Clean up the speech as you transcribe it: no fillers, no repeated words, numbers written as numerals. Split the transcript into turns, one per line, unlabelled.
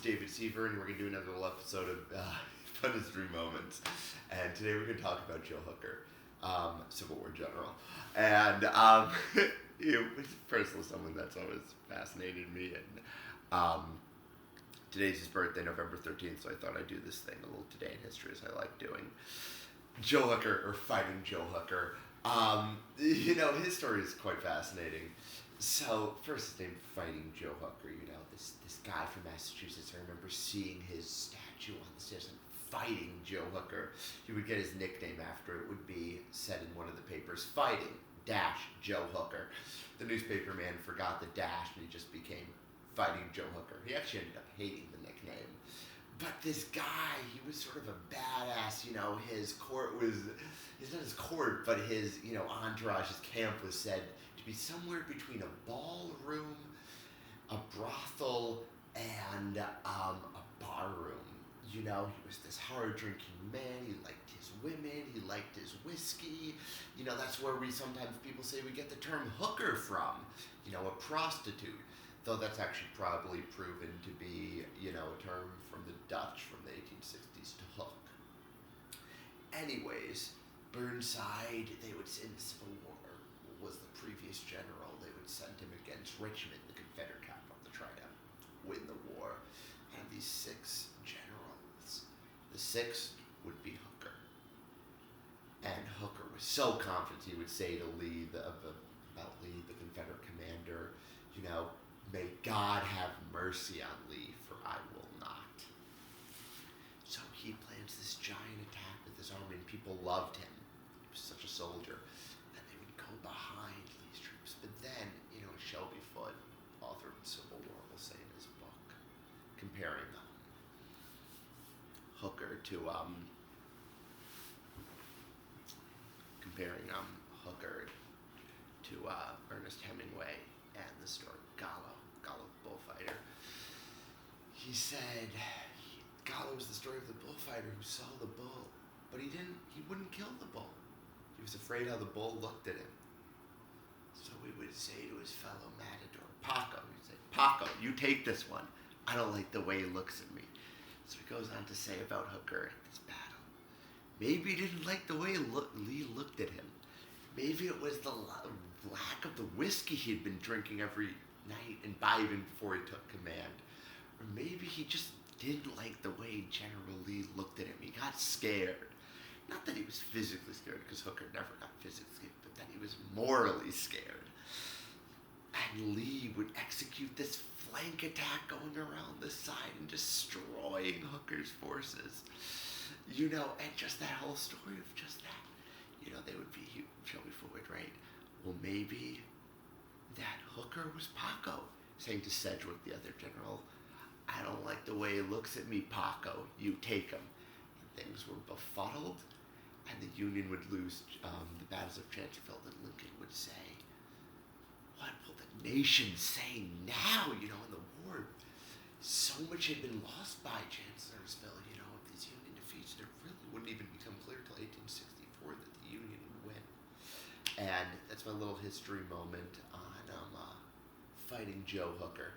David Seaver, and we're going to do another little episode of Fun History Moments. And today we're going to talk about Joe Hooker, Civil War general. And it was personally someone that's always fascinated me. And today's his birthday, November 13th, so I thought I'd do this thing, a little today in history, as I like doing. Joe Hooker, or Fighting Joe Hooker. His story is quite fascinating. So, first his name, Fighting Joe Hooker, this guy from Massachusetts. I remember seeing his statue on the stairs and Fighting Joe Hooker. He would get his nickname after it would be said in one of the papers, Fighting Joe Hooker. The newspaper man forgot the dash and he just became Fighting Joe Hooker. He actually ended up hating the nickname. But this guy, he was sort of a badass, his court was, it's not his court, but his, entourage, his camp was said to be somewhere between a ballroom, a brothel, and a barroom. He was this hard-drinking man, he liked his women, he liked his whiskey. That's where sometimes people say we get the term hooker from, a prostitute. Though that's actually probably proven to be, a term from the Dutch from the 1860s to hook. Anyways, Burnside, they would in the Civil War, was the previous general. They would send him against Richmond, the Confederate capital, to try to win the war. And these 6 generals, the 6th would be Hooker. And Hooker was so confident he would say to Lee, about Lee, the Confederate commander, may God have mercy on Lee, for I will not. So he plans this giant attack with his army, and people loved him. He was such a soldier. And they would go behind Lee's troops. But then, Shelby Foote, author of the Civil War, will say in his book, comparing Hooker to, Ernest Hemingway and the story Gallo the bullfighter. He said Gallo was the story of the bullfighter who saw the bull, but he wouldn't kill the bull. He was afraid how the bull looked at him. So he would say to his fellow matador, Paco, he'd say, Paco, you take this one. I don't like the way he looks at me. So he goes on to say about Hooker at this battle. Maybe he didn't like the way Lee looked at him. Maybe it was the lack of the whiskey he'd been drinking every night and even before he took command. Or maybe he just didn't like the way General Lee looked at him. He got scared. Not that he was physically scared, because Hooker never got physically scared, but that he was morally scared. And Lee would execute this flank attack going around the side and destroying Hooker's forces. And just that whole story of just that. They would be Shelby Foote, right? Well, maybe that Hooker was Paco, saying to Sedgwick, the other general, I don't like the way he looks at me, Paco. You take him. And things were befuddled, and the Union would lose the battles of Chancellorsville, and Lincoln would say, what will the nation say now, in the war? So much had been lost by Chancellorsville, of these Union defeats, and it really wouldn't even become clear until 1864 that the Union would win. And that's my little history moment on Fighting Joe Hooker.